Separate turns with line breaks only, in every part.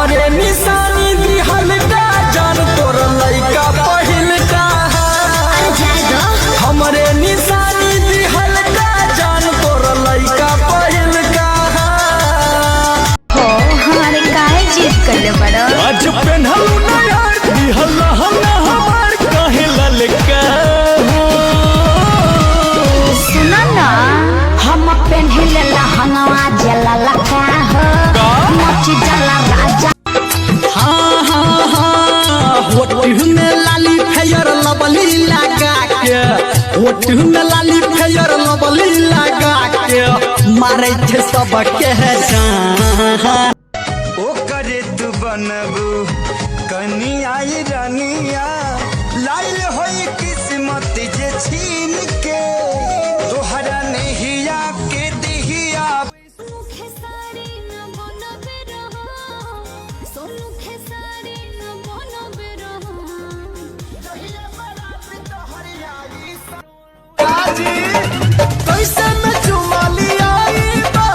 हमरे निशानी दिहल का जान तोर लइका पहिल का हमरे निशानी दिहल का जान तोर लइका पहिल का
हो हमारे काहे जीत करले बड़ा
आज पेन्हलू ना यार दिहल हमरा हमार काहे ललका
सुना ना हम पेन्हिले लहंगवा जला लका हो मची जला राजा
होठ में लाली फेयर लबली लगा के होठ में लाली फेयर लबली लगा के मारे थे सब के जान
ओ करे तू बनबू कनिया रानिया लाइल होई किस्मत जे छीन के तोहरा नहिया के दिहिया कैसे में चुमाली आई बा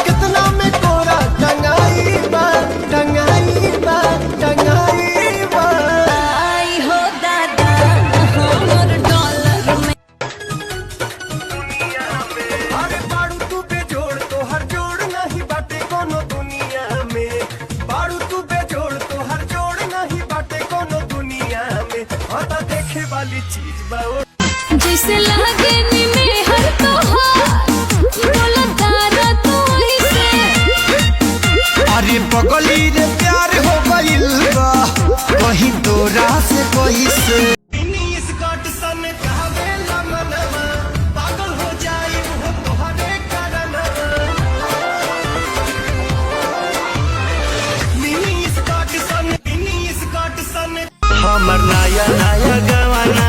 कितना में कोरा टंगाई बा टंगाई बा टंगाई बा
आई हो दादा हमर डॉलर में
अरे बाड़ू तू बेजोड़ तो हर जोड़ नहीं बाटे कोनो दुनिया में बाड़ू तू बेजोड़ तो हर जोड़ नहीं बाटे कोनो दुनिया में आता देखे वाली चीज बा
जैसे लागे नी में हर तोहार बोला तारा तू ही से
अरे बगली रे प्यार हो गइल बा वही तोरा से कोई से इस कट सन कहवे लमनवा पागल हो जाई वो तोहरे करनवा इस कट सन हमर नया नया गवाना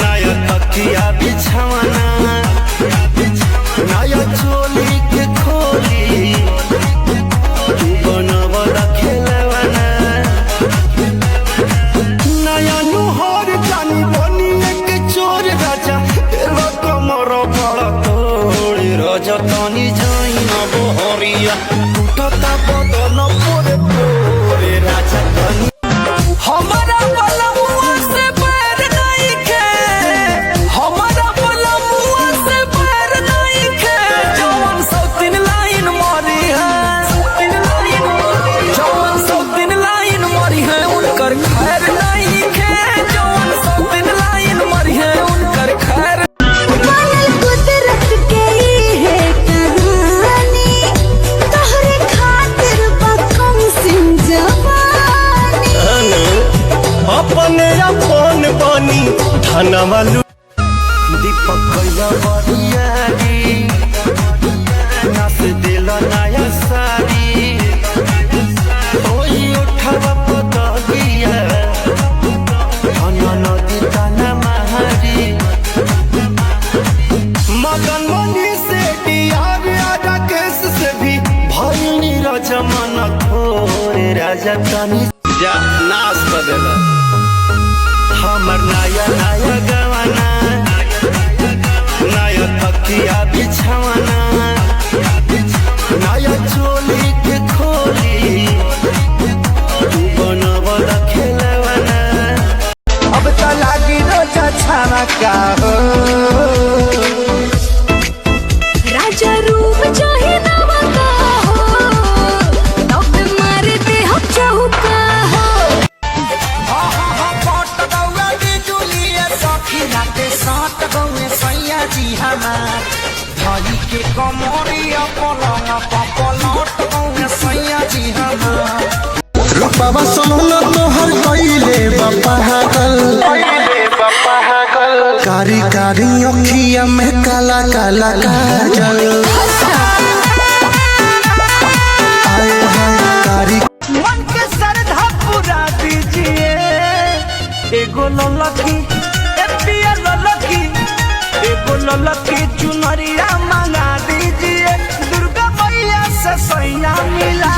नया तकिया बिछवाना नया चोली के खोली तू बनवला खेलवाना नया नुहर जानी बनी के चोर राजा तेरा कमर बड़ा तोड़ राजा तानी जाई ना बहरिया टूटता बदन पोरे पोरे राजा तानी हमारा बलमुआ से पैर नहीं खे हमारा बलमुआ से पैर नहीं खे जवन सब दिन लाइन मारी है जवन सब दिन लाइन मारी है उनकर खैर नहीं खे जवन सब दिन लाइन मारी है उनकर खैर
मानल कुदरत के ही है कहानी तोहरे खातिर बकम सिंह जवानी
अपने अपन बनी धनवालू दीपक कैला बरियारी नाच दिल नया सारी ओई उठवा पतगिया धन नदी तना महारी मगन मनी से डियार आजा केस से भी भई नीरज मन थोरे राजा तनी जा नाश कर देला हमर नया नया गवाना नया तकिया बिछवाना नया चोली के खोली तू बनवला खेलवाना अब त लागी रोजा छाना का हो
राजा रूप चाहे नवा का हो तब मारे दे हम चौका हो
भाई के कमरिया पलंग पलट गौए सैया जी हमार रूपवा सोना तोहर कइले पागल कारी कारी अखिया में काला काला काजल आए हाय कारी मन के श्रद्धा पूरा दीजिए एगो ललकी पिया ललकी एगो ललकी चुनरिया मंगा दीजिए दुर्गा मैया से सैया मिला